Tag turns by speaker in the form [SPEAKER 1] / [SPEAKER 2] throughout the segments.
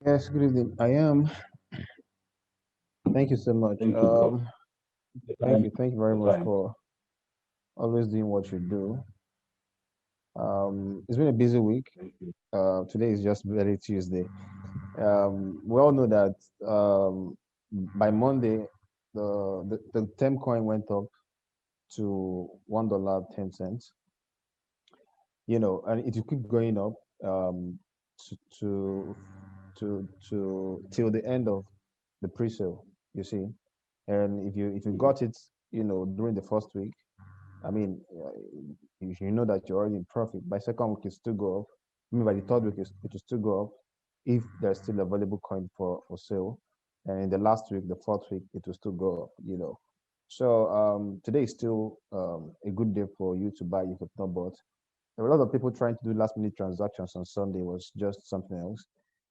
[SPEAKER 1] Yes, good evening. I am. Thank you so much.
[SPEAKER 2] Thank you, bro. The time,
[SPEAKER 1] Thank you very
[SPEAKER 2] the
[SPEAKER 1] much
[SPEAKER 2] time.
[SPEAKER 1] for always doing what you do. It's been a busy week.
[SPEAKER 2] Thank you.
[SPEAKER 1] Today is just very Tuesday. We all know that by Monday, the term coin went up to $1.10. And it will keep going up um, to to till the end of the pre-sale. You see, and if you got it, during the first week, I mean, you know that you're already in profit. By second week, it still go up. I mean, by the third week, it will still go up if there's still available coin for sale. And in the last week, the fourth week, it will still go up. So today is still a good day for you to buy if you've not bought. There were a lot of people trying to do last minute transactions on Sunday. Was just something else,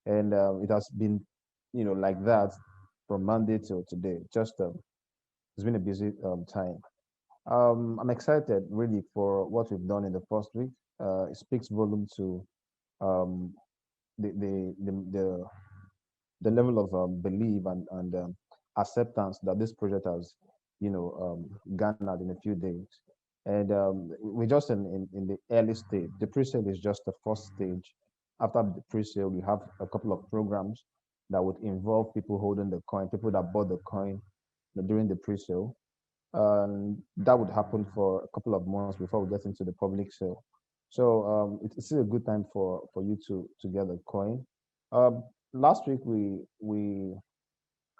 [SPEAKER 1] and it has been, like that from Monday till today. Just it's been a busy time. I'm excited really for what we've done in the first week. It speaks volume to um, the level of belief and acceptance that this project has, garnered in a few days. And we're just in the early stage. The pre-sale is just the first stage. After the pre-sale, we have a couple of programs that would involve people holding the coin, people that bought the coin during the pre-sale, and that would happen for a couple of months before we get into the public sale. So it's still a good time for you to get a coin. Last week we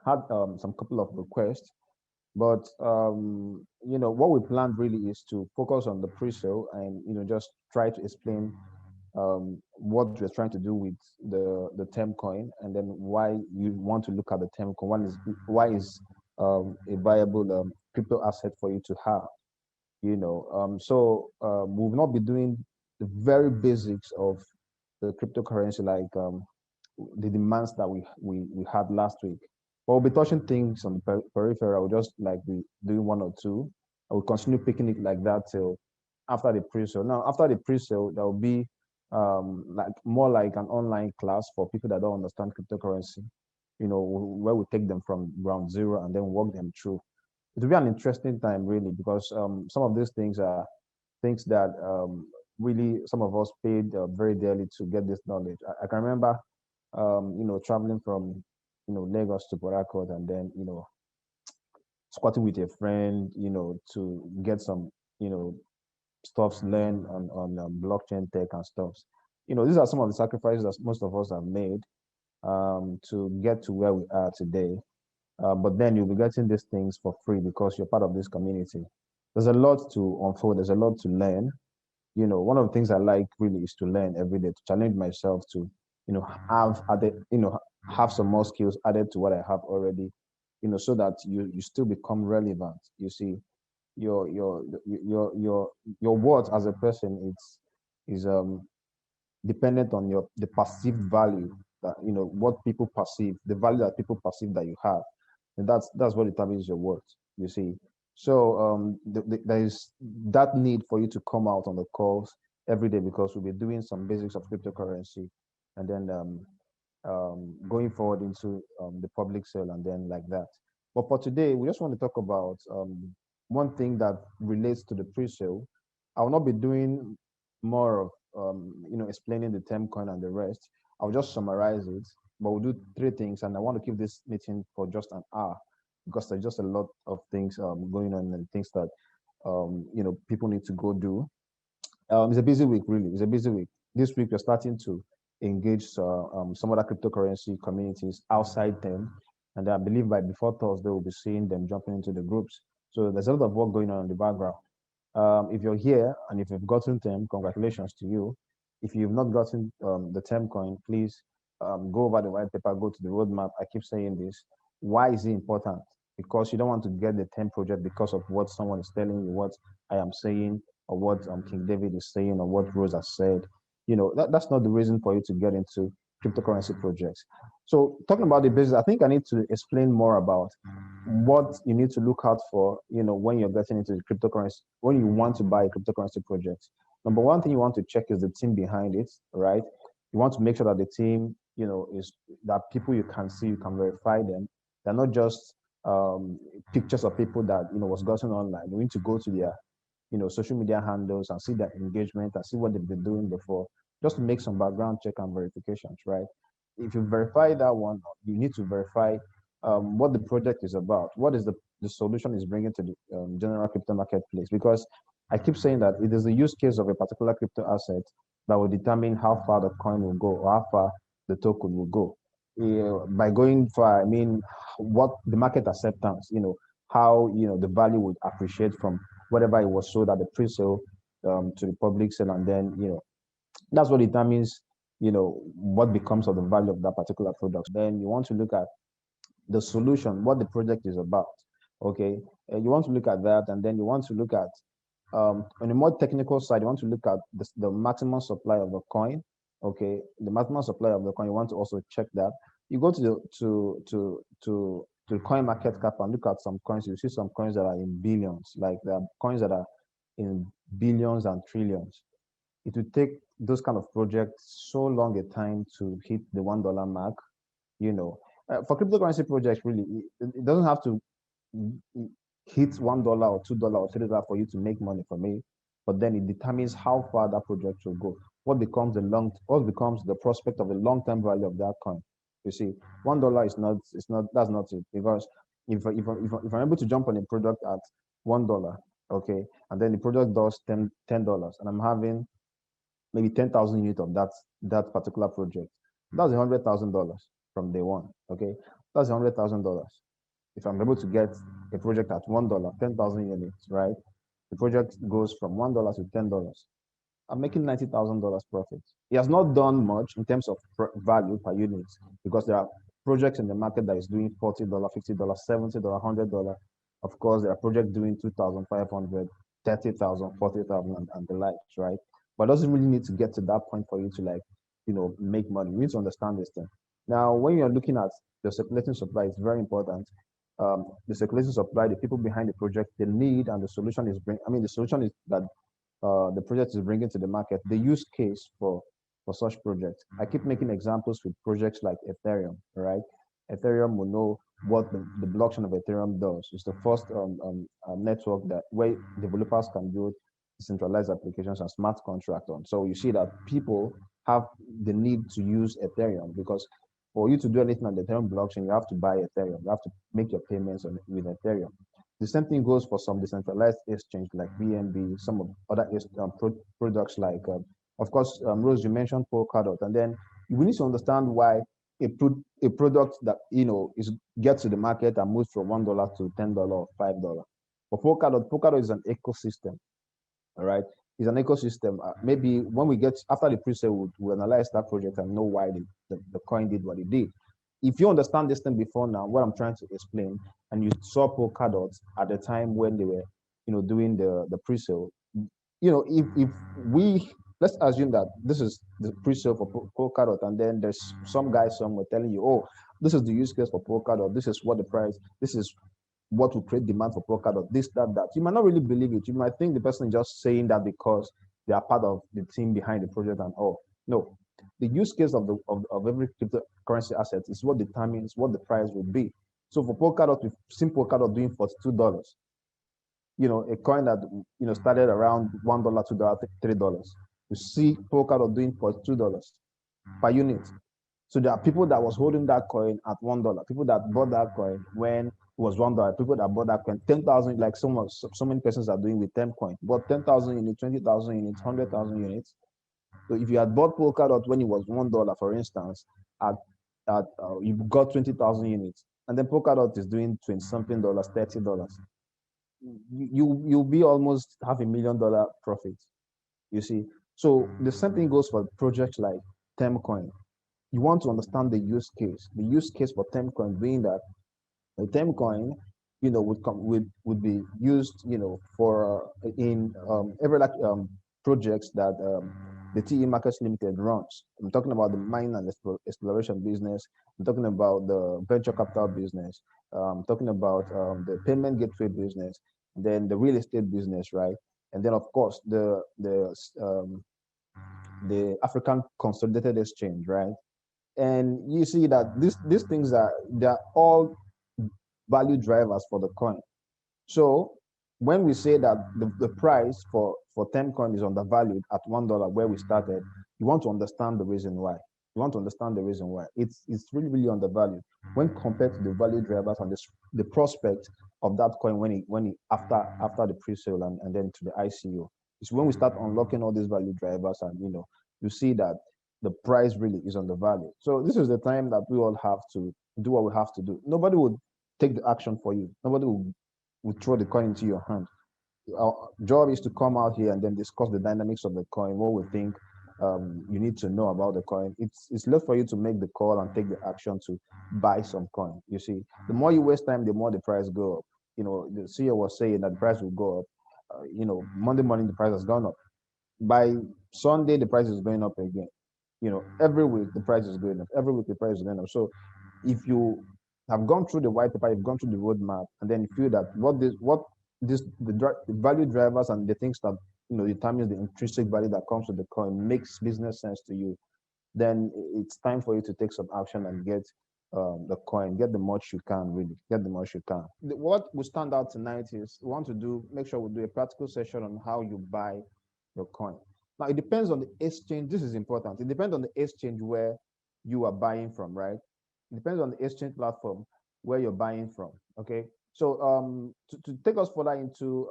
[SPEAKER 1] had some couple of requests, but what we planned really is to focus on the pre-sale and just try to explain what we're trying to do with the term coin, and then why you want to look at the term coin. One is why is a viable crypto asset for you to have. So we'll not be doing the very basics of the cryptocurrency, like the demands that we had last week. But we'll be touching things on the peripheral, just like we doing one or two. I will continue picking it like that till after the pre-sale. Now, after the pre-sale, there will be like more like an online class for people that don't understand cryptocurrency. Where we take them from ground zero and then walk them through. It will be an interesting time, really, because some of these things are things that really some of us paid very dearly to get this knowledge. I can remember, traveling from, Lagos to Port Harcourt, and then, squatting with a friend, to get some, stuffs learned on blockchain tech and stuffs. These are some of the sacrifices that most of us have made to get to where we are today. But then you'll be getting these things for free because you're part of this community. There's a lot to unfold. There's a lot to learn. One of the things I like really is to learn every day, to challenge myself to, have added, have some more skills added to what I have already, so that you still become relevant. You see, your worth as a person is dependent on the perceived value that what people perceive, the value that people perceive that you have, and that's what determines your worth. You see, so there is that need for you to come out on the calls every day, because we'll be doing some basics of cryptocurrency, and then going forward into the public sale, and then like that. But for today, we just want to talk about one thing that relates to the pre-sale. I will not be doing more of explaining the term coin and the rest. I'll just summarize it. But we'll do three things, and I want to keep this meeting for just an hour, because there's just a lot of things going on, and things that people need to go do. It's a busy week, really. It's a busy week. This week, we're starting to engage some other cryptocurrency communities outside them. And I believe by before Thursday, we'll be seeing them jumping into the groups. So there's a lot of work going on in the background. If you're here and if you've gotten them, congratulations to you. If you've not gotten the term coin, please go over the white paper, go to the roadmap. I keep saying this. Why is it important? Because you don't want to get the term project because of what someone is telling you, what I am saying, or what King David is saying, or what Rose has said. That's not the reason for you to get into cryptocurrency projects. So talking about the business, I think I need to explain more about what you need to look out for, when you're getting into the cryptocurrency, when you want to buy a cryptocurrency project. Number one thing you want to check is the team behind it, right? You want to make sure that the team is that people you can see, you can verify them. They're not just pictures of people that was gotten online. You need to go to their social media handles and see their engagement and see what they've been doing before, just to make some background check and verifications, right? If you verify that one, you need to verify what the project is about. What is the solution is bringing to the general crypto marketplace? Because I keep saying that it is the use case of a particular crypto asset that will determine how far the coin will go or how far the token will go. By going far, I mean what the market acceptance, how the value would appreciate from whatever it was sold at the pre-sale to the public sale, and then that's what determines what becomes of the value of that particular product. Then you want to look at the solution, what the project is about. Okay, you want to look at that, and then you want to look at on a more technical side, you want to look at the maximum supply of the coin. Okay, the maximum supply of the coin. You want to also check that. You go to the to coin market cap and look at some coins. You see some coins that are in billions, like there are coins that are in billions and trillions. It would take those kind of projects so long a time to hit the $1 mark. For cryptocurrency projects, really, it doesn't have to hit $1 or $2 or $3 for you to make money from it, but then it determines how far that project will go. What becomes the prospect of the long-term value of that coin? You see, $1 is not, that's not it, because if I'm able to jump on a product at $1, okay, and then the product does $10, and I'm having maybe 10,000 units of that particular project, that's $100,000 from day one. Okay, that's $100,000. If I'm able to get a project at $1, 10,000 units, right? The project goes from $1 to $10. I'm making $90,000 profit. It has not done much in terms of value per unit, because there are projects in the market that is doing $40, $50, $70, $100. Of course, there are projects doing 2,500, 30,000, 40,000, and the likes, right? But it doesn't really need to get to that point for you to make money. You need to understand this thing. Now, when you're looking at the circulating supply, it's very important. The circulating supply, the people behind the project, the need, and the solution is the solution is that the project is bringing to the market, the use case for such projects. I keep making examples with projects like Ethereum, right? Ethereum will know what the blockchain of Ethereum does. It's the first network that where developers can build decentralized applications and smart contracts on. So you see that people have the need to use Ethereum, because for you to do anything on the Ethereum blockchain, you have to buy Ethereum. You have to make your payments with Ethereum. The same thing goes for some decentralized exchange like BNB, some of other products like, of course, Rose, you mentioned Polkadot, and then we need to understand why a product that gets to the market and moves from $1 to $10 or $5. For Polkadot is an ecosystem. All right, it's an ecosystem. Maybe when we get after the pre-sale, we'll analyze that project and know why the coin did what it did. If you understand this thing before now, what I'm trying to explain, and you saw Polkadot at the time when they were, doing the pre-sale, if we let's assume that this is the pre-sale for Polkadot, and then there's some guy somewhere telling you, oh, this is the use case for Polkadot, this is what the price, this is what will create demand for Polkadot, this, that. You might not really believe it. You might think the person is just saying that because they are part of the team behind the project and all. No, the use case of every cryptocurrency asset is what determines what the price will be. So for Polkadot, we've seen Polkadot doing $42. A coin that started around $1, $2, $3. You see Polkadot doing $42 per unit. So there are people that was holding that coin at $1, people that bought that coin when it was $1, people that bought that coin 10,000, like so many persons are doing with XTEMCoin, bought 10,000 units, 20,000 units, 100,000 units. So if you had bought Polkadot when it was $1, for instance, you got 20,000 units, and then Polkadot is doing 20 something dollars, $30. You'll be almost $500,000 profit. You see, so the same thing goes for projects like XTEMCoin. You want to understand the use case. The use case for XTEMCoin being that a XTEMCoin, would be used, for in every projects that the TE Markets Limited runs. I'm talking about the mining and exploration business. I'm talking about the venture capital business. I'm talking about the payment gateway business, then the real estate business, right? And then of course the African Consolidated Exchange, right? And you see that these things they're all value drivers for the coin. So when we say that the price for XTEMCoin is undervalued at $1 where we started, you want to understand the reason why. You want to understand the reason why. It's really, really undervalued when compared to the value drivers and the prospect of that coin when it after the pre-sale and then to the ICO. It's when we start unlocking all these value drivers and you see that the price really is undervalued. So this is the time that we all have to do what we have to do. Nobody would take the action for you. Nobody will throw the coin into your hand. Our job is to come out here and then discuss the dynamics of the coin, what we think you need to know about the coin. It's left for you to make the call and take the action to buy some coin. You see, the more you waste time, the more the price go up. The CEO was saying that the price will go up. Monday morning the price has gone up. By Sunday the price is going up again. Every week the price is going up. Every week the price is going up. So if you have gone through the white paper, you've gone through the roadmap, and then you feel that the value drivers and the things that determines the intrinsic value that comes with the coin makes business sense to you, then it's time for you to take some action and get the coin, get the much you can, really get the much you can. What will stand out tonight is we want to make sure we do a practical session on how you buy your coin. Now it depends on the exchange. This is important. It depends on the exchange where you are buying from, right? It depends on the exchange platform where you're buying from. Okay. So to take us further into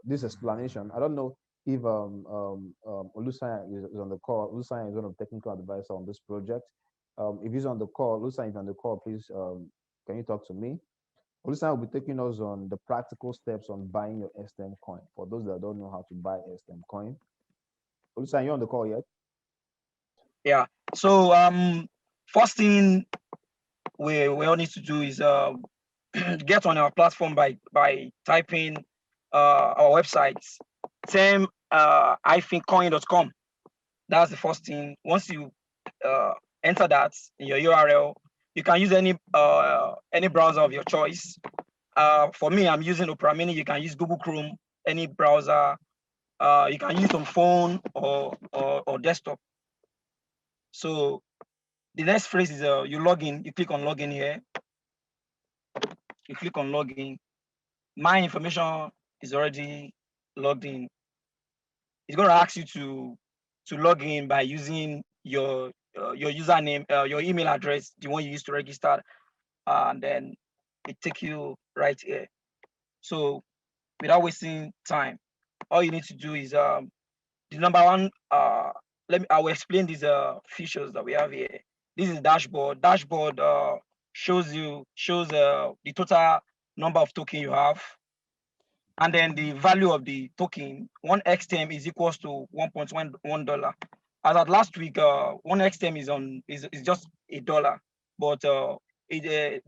[SPEAKER 1] this explanation, I don't know if Olusayan is on the call. Olusayan is one of the technical advisors on this project. If he's on the call, Olusayan is on the call, please can you talk to me? Olusayan will be taking us on the practical steps on buying your XTEMCoin for those that don't know how to buy XTEMCoin. Olusayan, you on the call yet?
[SPEAKER 3] Yeah. So first thing we all need to do is get on our platform by typing our website, XTEM-coin.com. That's the first thing. Once you enter that in your URL, you can use any browser of your choice. For me, I'm using Opera Mini. You can use Google Chrome, any browser. You can use on phone or desktop. So the next phrase is you log in. You click on login here. You click on login. My information is already logged in. It's going to ask you to log in by using your username, your email address, the one you used to register, and then it takes you right here. So without wasting time, all you need to do is the number one. I will explain these features that we have here. This is dashboard. Dashboard shows the total number of token you have, and then the value of the token. One XTEM is equals to $1.1. As at last week, one XTEM is just $1, but the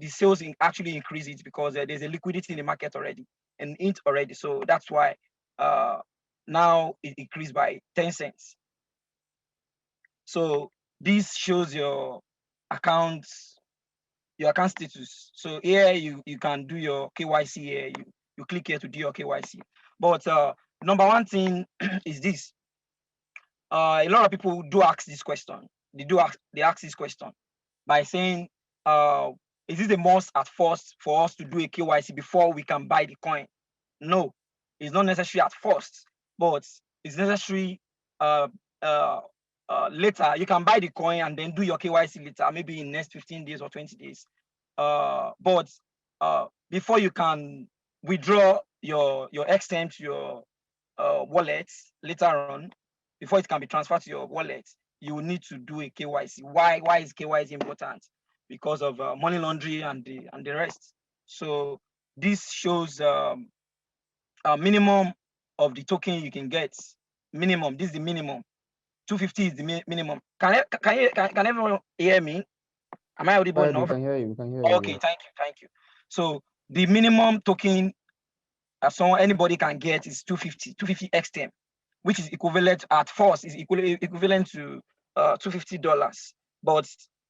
[SPEAKER 3] sales actually increase it because there's a liquidity in the market already and it already. So that's why now it increased by 10 cents. So this shows your account status. So here you can do your KYC here. You click here to do your KYC. But number one thing is this. A lot of people do ask this question. They ask this question by saying, is it a must at first for us to do a KYC before we can buy the coin? No, it's not necessary at first, but it's necessary later. You can buy the coin and then do your KYC later, maybe in next 15 days or 20 days. But before you can withdraw your XTEM to your wallet later on, before it can be transferred to your wallet, you will need to do a KYC. Why is KYC important? Because of money laundering and the rest. So this shows a minimum of the token you can get. Minimum. This is the minimum. 250 is the minimum. Can everyone hear me? Am I audible enough?
[SPEAKER 1] We can hear you. We can hear you.
[SPEAKER 3] Okay, thank you. So the minimum token anybody can get is 250 XTEM, which is equivalent at first is equivalent to $250, but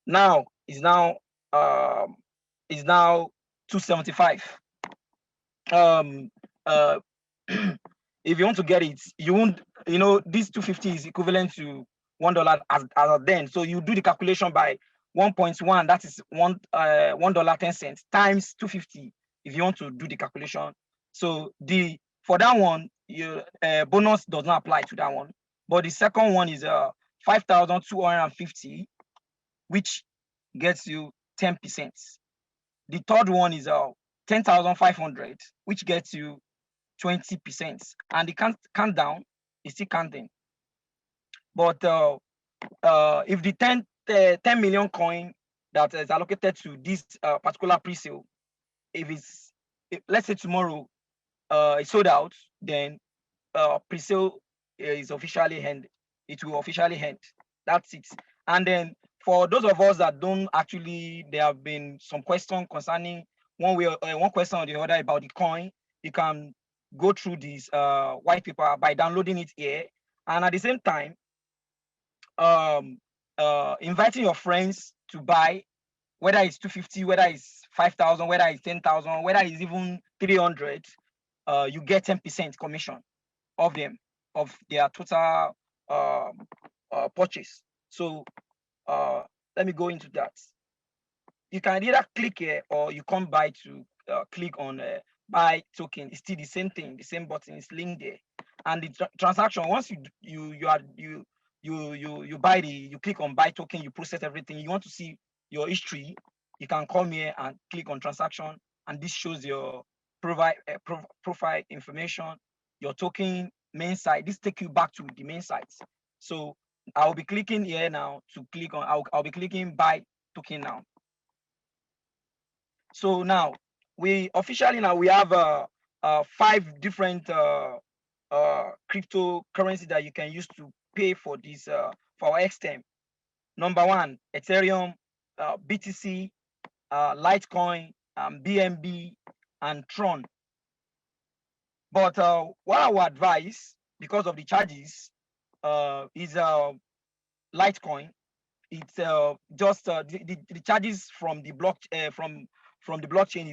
[SPEAKER 3] now is now 275. If you want to get it, you won't. This 250 is equivalent to $1 as of then. So you do the calculation by 1.1, that is $1.10 times 250 if you want to do the calculation. So for that one, your bonus does not apply to that one. But the second one is 5,250, which gets you 10%. The third one is 10,500, which gets you 20%. And the countdown is still counting. But if the 10 million coin that is allocated to this particular pre-sale, let's say tomorrow it's sold out, then pre-sale is officially ended. It will officially end. That's it. And then for those of us that don't actually, there have been some questions concerning one question or the other about the coin. You can go through this white paper by downloading it here, and at the same time, inviting your friends to buy, whether it's 250, whether it's 5,000, whether it's 10,000, whether it's even 300, you get 10% commission of their total purchase. So let me go into that. You can either click here or you come by to click on buy token. It's still the same thing, the same button is linked there. And the transaction, once you buy you click on buy token, you process everything. You want to see your history, you can come here and click on transaction, and this shows your profile information, your token main site. This take you back to the main site. So I'll be clicking here now to click on, I'll be clicking buy token now. So now we officially we have 5 different cryptocurrency that you can use to pay for this for our XTEM. Number 1, Ethereum, BTC, Litecoin, BNB, and Tron. But what I would advise, because of the charges, is Litecoin. It's just the charges from the block from the blockchain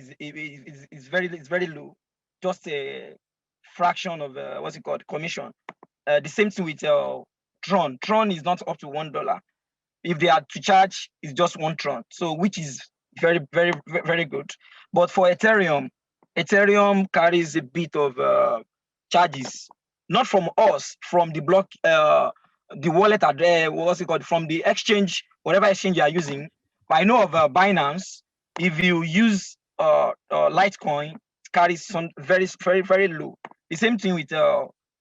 [SPEAKER 3] is very low, just a fraction of what's it called, commission. The same thing with Tron. Tron is not up to $1. If they are to charge, it's just 1 Tron. So which is very good. But for Ethereum carries a bit of charges, not from us, from the block, the wallet address, what's it called, from the exchange, whatever exchange you are using. But I know of Binance. If you use Litecoin, it carries some very low. The same thing with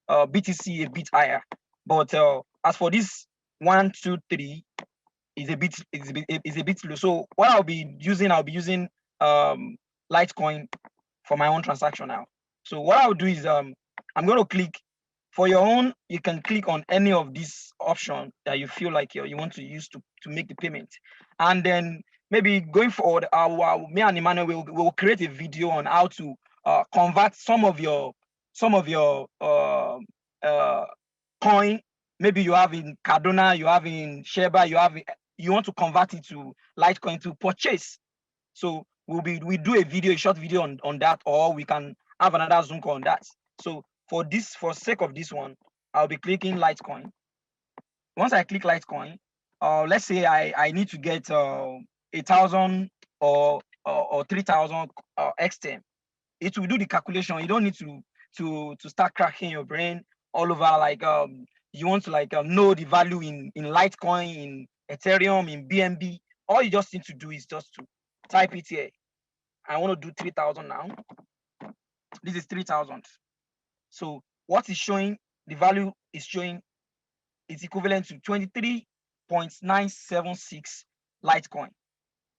[SPEAKER 3] BTC, a bit higher. But as for this 1, 2, 3, is a bit low. So what I'll be using Litecoin for my own transaction now. So what I'll do is I'm going to click. For your own, you can click on any of these options that you feel like you want to use to make the payment. And then maybe going forward, me and Emmanuel will create a video on how to convert some of your coin. Maybe you have in Cardona, you have in Sheba, you want to convert it to Litecoin to purchase. So we do a short video on that, or we can have another Zoom call on that. So for sake of this one, I'll be clicking Litecoin. Once I click Litecoin, let's say I need to get 1,000 or 3,000 XTEM. It will do the calculation. You don't need to start cracking your brain all over, like you want to know the value in Litecoin, in Ethereum, in BNB. All you just need to do is just to type it here. I want to do 3,000 now. This is 3,000. So what is showing, the value is showing, is equivalent to 23.976 Litecoin.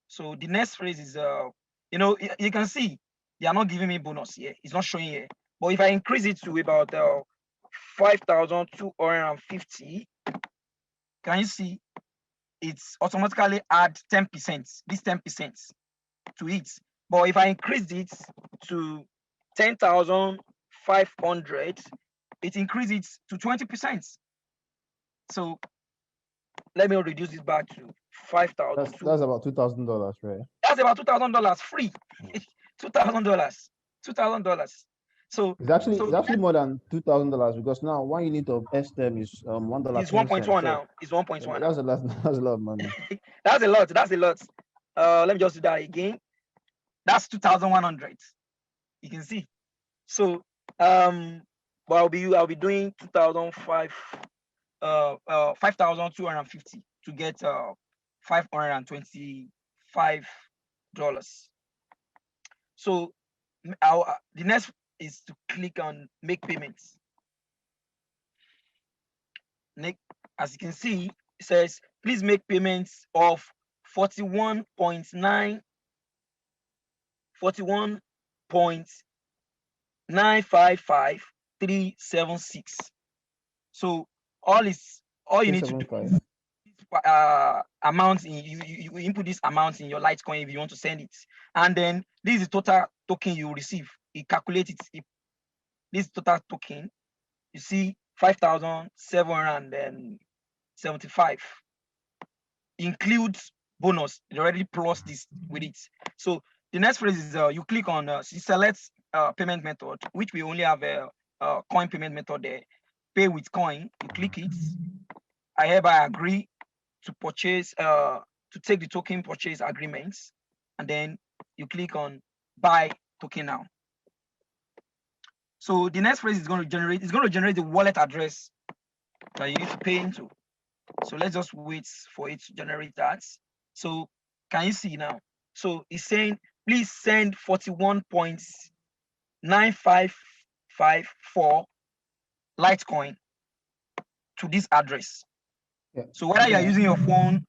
[SPEAKER 3] So the next phrase is, you can see they are not giving me bonus here. It's not showing here. But if I increase it to about 5,250, can you see it's automatically add 10%, this 10% to it. But if I increase it to 10,500, it increases to 20%. So let me reduce this back to 5,000.
[SPEAKER 1] That's about $2,000, right?
[SPEAKER 3] That's about $2,000 free. $2,000. So
[SPEAKER 1] it's actually more than $2,000 because now one unit of XTEM is
[SPEAKER 3] it's
[SPEAKER 1] $1.10.
[SPEAKER 3] 1.1
[SPEAKER 1] So
[SPEAKER 3] now. It's 1.1 now.
[SPEAKER 1] that's a lot. That's a lot of money.
[SPEAKER 3] That's a lot. That's a lot. Let me just do that again. That's 2,100. You can see. So but I'll be doing 5,250 to get $525. So the next is to click on make payments. As you can see, it says please make payments of 41.955376. So all you need to do
[SPEAKER 1] 375.
[SPEAKER 3] amount in you input this amount in your Litecoin if you want to send it, and then this is the total token you receive. It calculates it. This total token, you see 5,775 includes bonus. It already plus this with it. So the next phrase is you click on you select payment method, which we only have a coin payment method there. Pay with coin. You click it. I hereby agree to purchase to take the token purchase agreements, and then you click on buy token now. So the next phrase is going to generate the wallet address that you need to pay into. So let's just wait for it to generate that. So can you see now? So it's saying please send 41.9554 Litecoin to this address.
[SPEAKER 1] Yeah.
[SPEAKER 3] So whether you're using your phone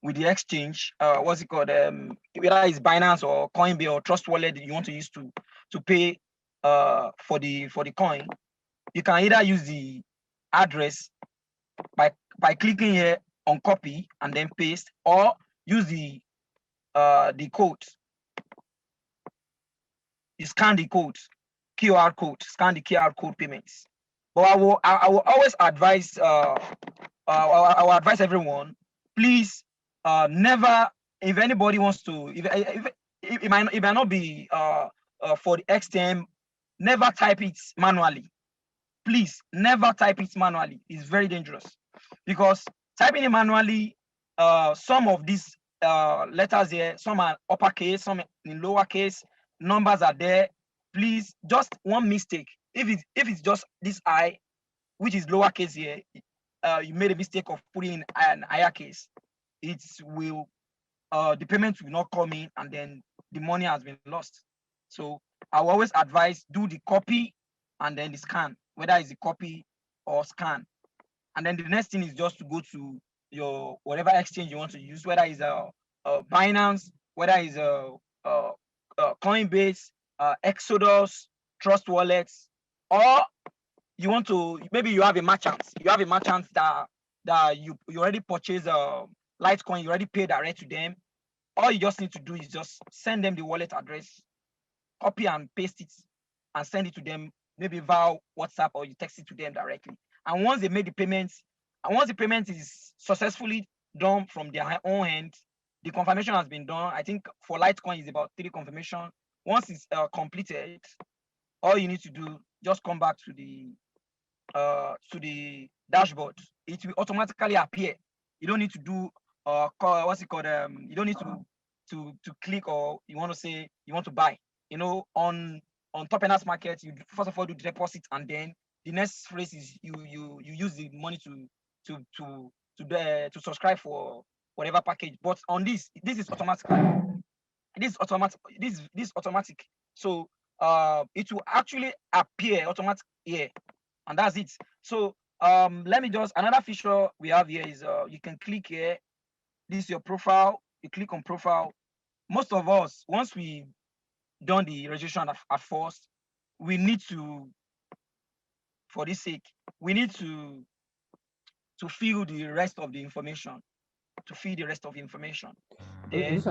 [SPEAKER 3] with the exchange, what's it called? Whether it's Binance or Coinbase or Trust Wallet you want to use to pay for the coin, you can either use the address by clicking here on copy and then paste, or use the code. You scan the code, QR code, scan the QR code payments. But I will always advise I will advise everyone, please never, if anybody wants to, if it might not be for the XTEM, never type it manually. Please never type it manually. It's very dangerous, because typing it manually, some of these letters here, some are uppercase, some in lowercase, numbers are there. Please, just one mistake. If it's just this I, which is lowercase here, you made a mistake of putting in an higher case, it will the payment will not come in, and then the money has been lost. So I will always advise do the copy and then the scan, whether it's a copy or scan. And then the next thing is just to go to your whatever exchange you want to use, whether it's a Binance, whether it's a Coinbase, Exodus, Trust Wallets, or you want to, maybe you have a merchant. You have a merchant that you already purchased Litecoin, you already paid direct to them. All you just need to do is just send them the wallet address, copy and paste it, and send it to them, maybe via WhatsApp, or you text it to them directly. And once they make the payments, and once the payment is successfully done from their own end, the confirmation has been done. I think for Litecoin is about 3 confirmation. Once it's completed, all you need to do, just come back to the dashboard. It will automatically appear. You don't need to do what's it called? You don't need to click, or you want to say you want to buy. You know, on Topiners Market, you first of all do the deposit, and then the next phrase is you use the money to subscribe for whatever package. But on this is automatic. This is automatic. This is automatic. So it will actually appear automatic here, and that's it. So let me just, another feature we have here is you can click here. This is your profile. You click on profile. Most of us, once we done the registration at first, we need to, for this sake, we need to fill the rest of the information. To fill the rest of the information. Then,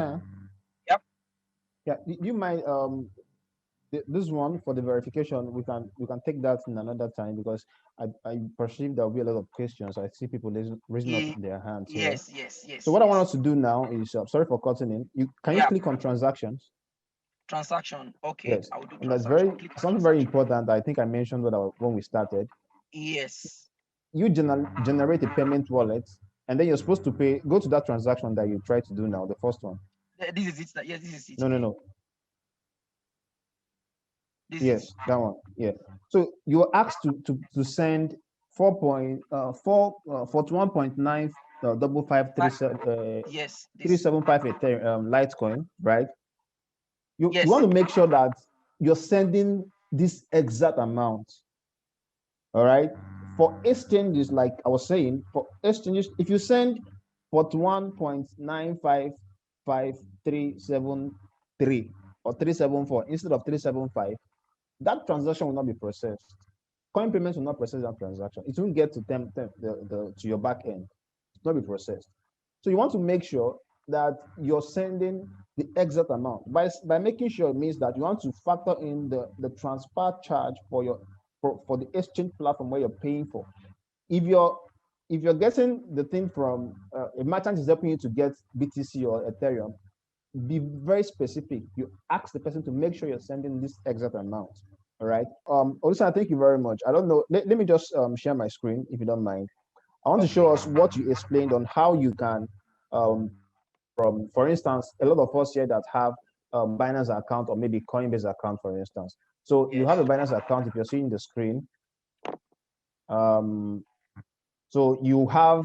[SPEAKER 3] yep.
[SPEAKER 1] Yeah, you might this one for the verification, we can take that in another time, because I perceive there will be a lot of questions. I see people raising up their hands here.
[SPEAKER 3] Yes.
[SPEAKER 1] So what I want us to do now is sorry for cutting in. Can you click on transactions?
[SPEAKER 3] Transaction. Okay,
[SPEAKER 1] Yes,
[SPEAKER 3] I will do
[SPEAKER 1] and that's
[SPEAKER 3] transaction. Click on
[SPEAKER 1] something very
[SPEAKER 3] transaction.
[SPEAKER 1] important. I think I mentioned when we started.
[SPEAKER 3] Yes.
[SPEAKER 1] You generate a payment wallet, and then you're supposed to pay. Go to that transaction that you try to do now, the first one.
[SPEAKER 3] This is it. Yes, this is it.
[SPEAKER 1] No.
[SPEAKER 3] This
[SPEAKER 1] Yes,
[SPEAKER 3] is
[SPEAKER 1] that one. Yeah. So you were asked to send 41.9 double five three
[SPEAKER 3] yes.
[SPEAKER 1] three
[SPEAKER 3] This.
[SPEAKER 1] seven five Ethereum Litecoin, right? You
[SPEAKER 3] Yes.
[SPEAKER 1] want to make sure that you're sending this exact amount. All right. For exchanges, like I was saying, for exchanges, if you send 41.95553 or 374 instead of 375, that transaction will not be processed. Coin payments will not process that transaction. It won't get to to your back end. It will not be processed. So you want to make sure that you're sending the exact amount. By making sure, it means that you want to factor in the transfer charge for the exchange platform where you're paying for. If you're getting the thing from a merchant is helping you to get BTC or Ethereum, be very specific. You ask the person to make sure you're sending this exact amount. All right. Olisa, thank you very much. I don't know. Let me just share my screen if you don't mind. I want to show us what you explained on how you can, for instance, a lot of us here that have Binance account or maybe Coinbase account, for instance. So you have a Binance account if you're seeing the screen. So you have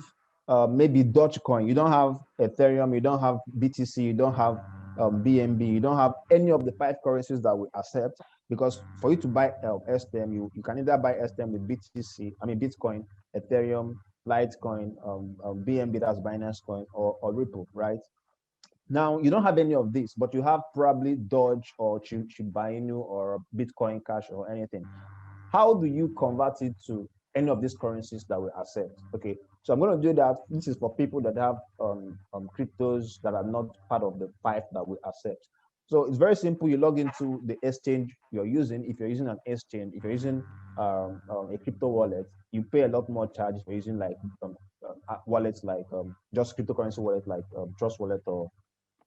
[SPEAKER 1] maybe Dogecoin. You don't have Ethereum. You don't have BTC. You don't have BNB. You don't have any of the 5 currencies that we accept, because for you to buy STEM, you can either buy STEM with Bitcoin, Ethereum, Litecoin, BNB, that's Binance Coin, or Ripple, right? Now, you don't have any of these, but you have probably Doge or Shiba Inu or Bitcoin Cash or anything. How do you convert it to any of these currencies that we accept? Okay, so I'm going to do that. This is for people that have cryptos that are not part of the 5 that we accept. So it's very simple. You log into the exchange you're using. If you're using an exchange, if you're using a crypto wallet, you pay a lot more charge if you're using like wallets like just cryptocurrency wallet like Trust Wallet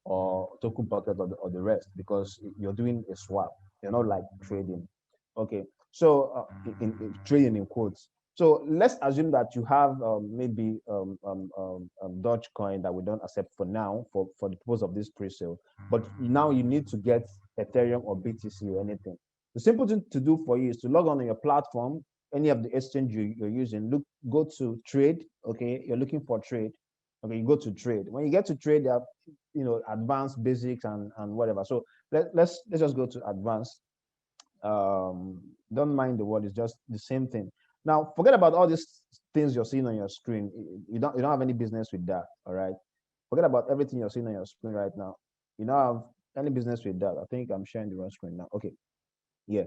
[SPEAKER 1] or Token Bucket or the rest, because you're doing a swap. You're not like trading. Okay, so in trading in quotes. So let's assume that you have maybe Dogecoin that we don't accept for now for the purpose of this pre-sale, but now you need to get Ethereum or BTC or anything. The simple thing to do for you is to log on your platform, any of the exchange you're using. Go to trade. Okay, you're looking for trade. Okay, you go to trade. When you get to trade, there are advanced, basics, and whatever. So let's just go to advanced. Don't mind the word, it's just the same thing. Now forget about all these things you're seeing on your screen. You don't have any business with that. All right, forget about everything you're seeing on your screen right now. You don't have any business with that. I think I'm sharing the wrong screen now. Okay, yeah.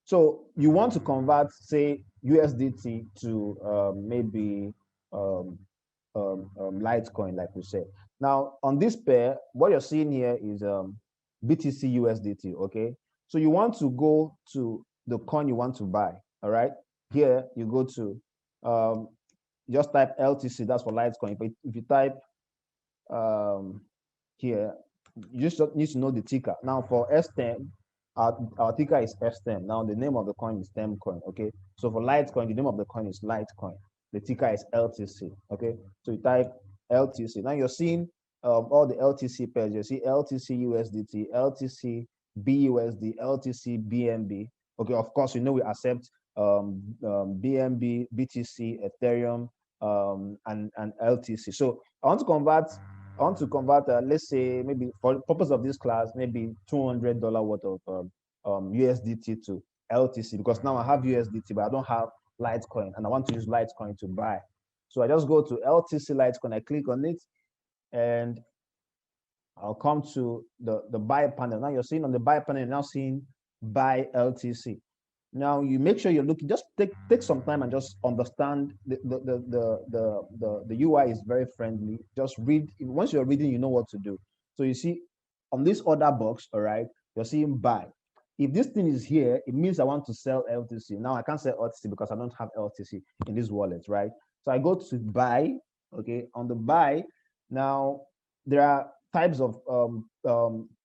[SPEAKER 1] So you want to convert, say, USDT to maybe Litecoin, like we said. Now on this pair, what you're seeing here is BTC USDT. Okay, so you want to go to the coin you want to buy. All right, here you go to just type LTC. That's for Litecoin. But if you type here, you just need to know the ticker. Now for STEM, our ticker is STEM. Now the name of the coin is XTEMCoin. Okay, so for Litecoin, the name of the coin is Litecoin. The ticker is LTC. Okay, so you type LTC. Now you're seeing all the LTC pairs. You see LTC USDT, LTC BUSD, LTC BNB. Okay, of course, we accept BNB, BTC, Ethereum, and LTC. So I want to convert, let's say, maybe for the purpose of this class, maybe $200 worth of USDT to LTC, because now I have USDT, but I don't have Litecoin, and I want to use Litecoin to buy. So I just go to LTC Litecoin, I click on it, and I'll come to the buy panel. Now you're seeing on the buy panel, you're now seeing buy LTC. Now you make sure you're looking, just take some time and just understand the UI is very friendly. Just read. Once you're reading, you know what to do. So you see on this order box, all right, you're seeing buy. If this thing is here, it means I want to sell LTC. Now I can't sell LTC because I don't have LTC in this wallet, right? So I go to buy. Okay, on the buy, now there are types of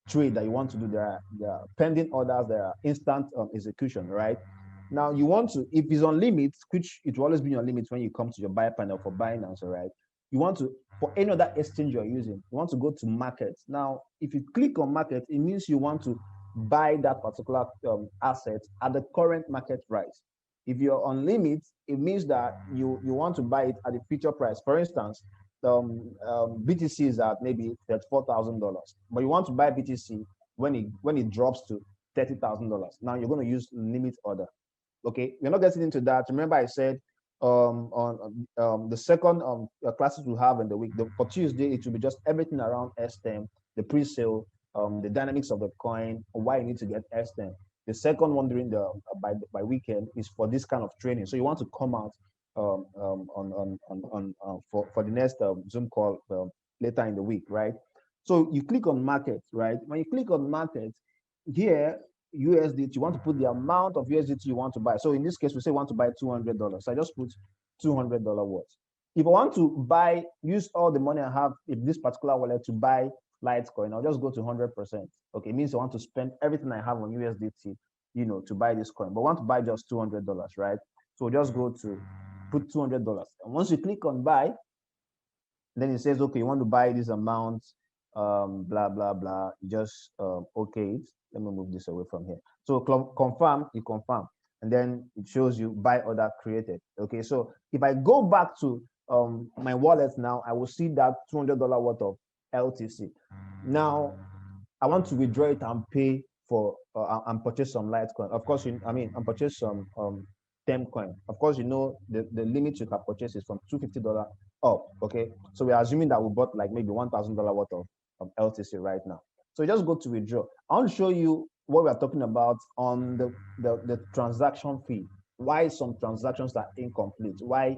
[SPEAKER 1] trade that you want to do. There are pending orders, there are instant execution, right? Now you want to, if it's on limits, which it will always be on limits when you come to your buy panel for Binance, all right? You want to, for any other exchange you're using, you want to go to markets. Now, if you click on market, it means you want to buy that particular asset at the current market price. If you're on limits, it means that you want to buy it at the future price. For instance, BTC is at maybe $34,000, but you want to buy BTC when it drops to $30,000. Now you're going to use limit order. Okay, we're not getting into that. Remember, I said on the second classes we have in the week. For Tuesday, it will be just everything around XTEM, the pre-sale, the dynamics of the coin, why you need to get XTEM. The second one during the by weekend is for this kind of training. So you want to come out for the next Zoom call later in the week, right? So you click on market, right? When you click on market, here USDT, you want to put the amount of USDT you want to buy. So in this case, we say we want to buy $200. So I just put $200 worth. If I want to buy, use all the money I have in this particular wallet to buy Litecoin, I'll just go to 100%. Okay, it means I want to spend everything I have on USDT, to buy this coin, but I want to buy just $200, right? So we'll just go to put $200. And once you click on buy, then it says, okay, you want to buy this amount, blah, blah, blah. You just okay it. Let me move this away from here. So confirm, you confirm, and then it shows you buy order created. Okay, so if I go back to my wallet now, I will see that $200 worth of LTC. Now I want to withdraw it and pay for and purchase some Litecoin. Of course, and purchase some XTEMCoin. Of course, the limit you can purchase is from $250 up. Okay, so we're assuming that we bought like maybe $1,000 worth of LTC right now. So you just go to withdraw. I want to show you what we are talking about on the transaction fee. Why some transactions are incomplete? Why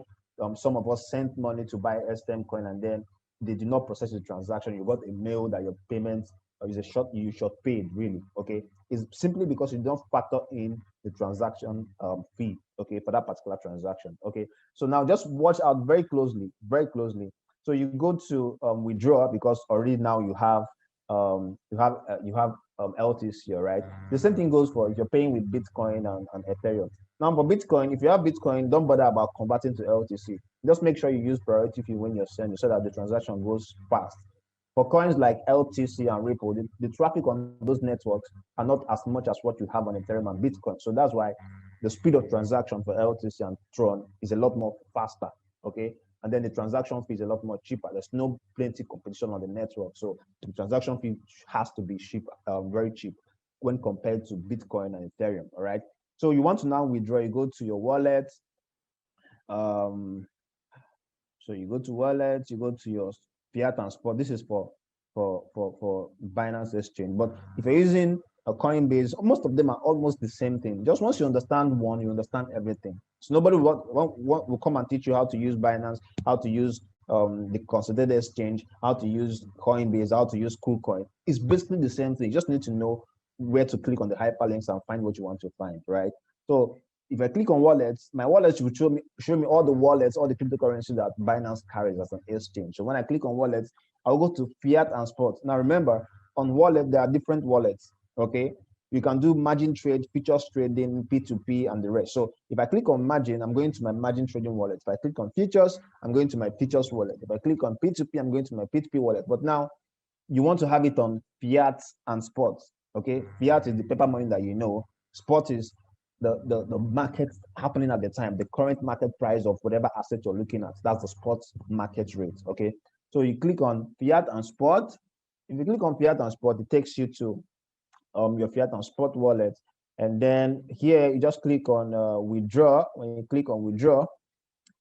[SPEAKER 1] some of us sent money to buy XTEMCoin and then they did not process the transaction. You got a mail that your payment is you short paid, really. Okay, it's simply because you don't factor in the transaction fee. Okay, for that particular transaction. Okay, so now just watch out very closely, very closely. So you go to withdraw because already now you have LTC, right? The same thing goes for if you're paying with Bitcoin and Ethereum. Now for Bitcoin, if you have Bitcoin, don't bother about converting to LTC. Just make sure you use priority fee when you're sending so that the transaction goes fast. For coins like LTC and Ripple, the traffic on those networks are not as much as what you have on Ethereum and Bitcoin. So that's why the speed of transaction for LTC and Tron is a lot more faster, okay? And then the transaction fee is a lot more cheaper. There's no plenty competition on the network. So the transaction fee has to be cheap, very cheap when compared to Bitcoin and Ethereum, all right? So you want to now withdraw, you go to your wallet. So you go to wallet, you go to your fiat and spot. This is for Binance Exchange. But if you're using a Coinbase, most of them are almost the same thing. Just once you understand one, you understand everything. So nobody will come and teach you how to use Binance, how to use the consolidated exchange, how to use Coinbase, how to use KuCoin. It's basically the same thing. You just need to know where to click on the hyperlinks and find what you want to find, right? So if I click on wallets, my wallets will show me all the wallets, all the cryptocurrency that Binance carries as an exchange. So when I click on wallets, I'll go to fiat and spot. Now remember, on wallet, there are different wallets, okay? You can do margin trade, futures trading, P2P, and the rest. So if I click on margin, I'm going to my margin trading wallet. If I click on futures, I'm going to my futures wallet. If I click on P2P, I'm going to my P2P wallet. But now you want to have it on fiat and spot, okay? Fiat is the paper money that you know. Spot is the market happening at the time, the current market price of whatever asset you're looking at. That's the spot market rate, okay? So you click on fiat and spot. If you click on fiat and spot, it takes you to your fiat and spot wallet. And then here you just click on withdraw. When you click on withdraw,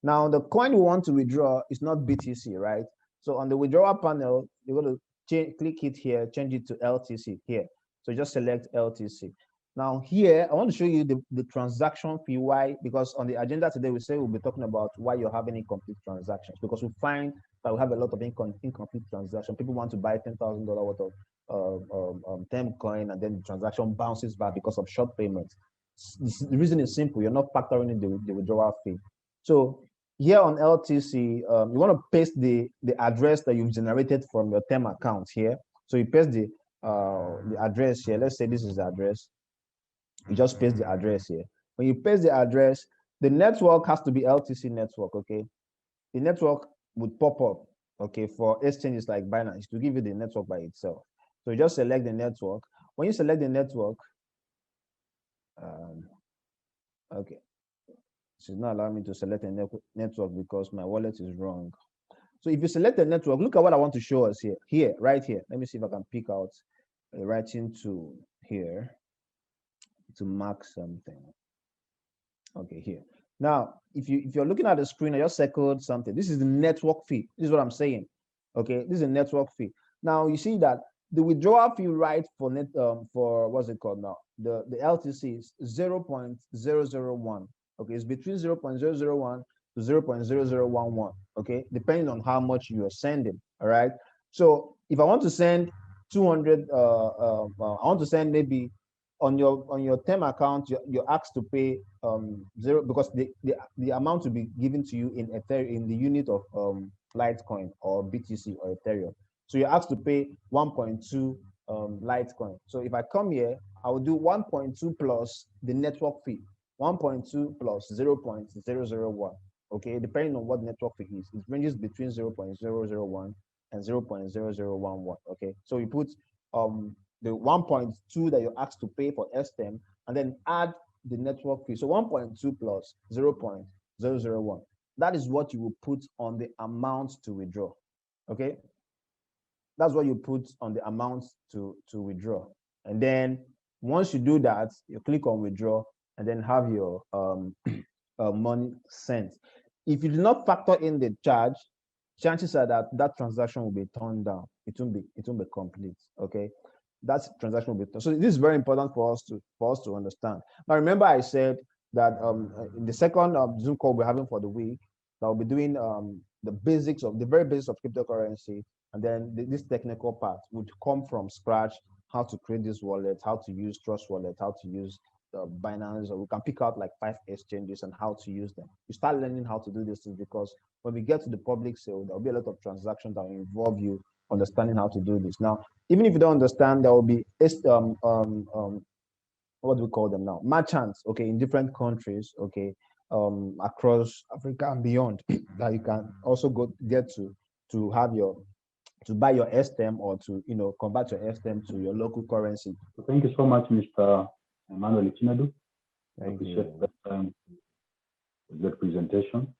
[SPEAKER 1] now the coin you want to withdraw is not BTC, right? So on the withdrawal panel, you're going to click it here, change it to LTC here. So just select LTC. Now here, I want to show you the transaction fee. Why? Because on the agenda today, we say we'll be talking about why you're having incomplete transactions, because we find that we have a lot of incomplete transactions. People want to buy $10,000 worth of XTEMCoin, and then the transaction bounces back because of short payments. The reason is simple. You're not factoring in the withdrawal fee. So here on LTC, you want to paste the address that you've generated from your TEM account here. So you paste the address here. Let's say this is the address. You just paste the address here. When you paste the address, the network has to be LTC network, okay? The network would pop up, okay, for exchanges like Binance to give you the network by itself. So you just select the network. When you select the network, okay, she's not allowing me to select a network because my wallet is wrong. So if you select the network, look at what I want to show us here. Here, right here. Let me see if I can pick out a writing tool here to mark something. Okay, here. Now, if you're looking at the screen, I just circled something. This is the network fee. This is what I'm saying. Okay, this is a network fee. Now you see that the withdrawal fee right for for what's it called now? The LTC is 0.001. Okay, it's between 0.001 to 0.0011. Okay, depending on how much you are sending. All right. So if I want to send 200, I want to send maybe on your term account, you're asked to pay zero, because the amount to be given to you in Ethereum, in the unit of Litecoin or BTC or Ethereum. So you're asked to pay 1.2 Litecoin. So if I come here, I will do 1.2 plus the network fee, 1.2 plus 0.001. Okay, depending on what network fee is, it ranges between 0.001 and 0.0011. Okay, so you put the 1.2 that you're asked to pay for XTEM, and then add the network fee. So 1.2 plus 0.001. That is what you will put on the amount to withdraw. Okay, that's what you put on the amount to withdraw. And then once you do that, you click on withdraw and then have your money sent. If you do not factor in the charge, chances are that that transaction will be turned down. It won't be complete. Okay, that transaction will be turned. So this is very important for us to understand. Now remember, I said that in the second Zoom call we're having for the week, that we'll be doing the very basics of cryptocurrency, and then this technical part would come from scratch. How to create this wallet, how to use Trust Wallet, how to use Binance, or we can pick out like 5 exchanges and how to use them. You start learning how to do this thing, because when we get to the public sale, there'll be a lot of transactions that will involve you understanding how to do this. Now, even if you don't understand, there will be what do we call them now? Merchants, okay, in different countries, okay, across Africa and beyond, that you can also get to have to buy your XTEM, or to convert your XTEM to your local currency.
[SPEAKER 2] So thank you so much, Mr. Emmanuel Chinadu. I
[SPEAKER 1] Thank
[SPEAKER 2] appreciate
[SPEAKER 1] you.
[SPEAKER 2] that good presentation.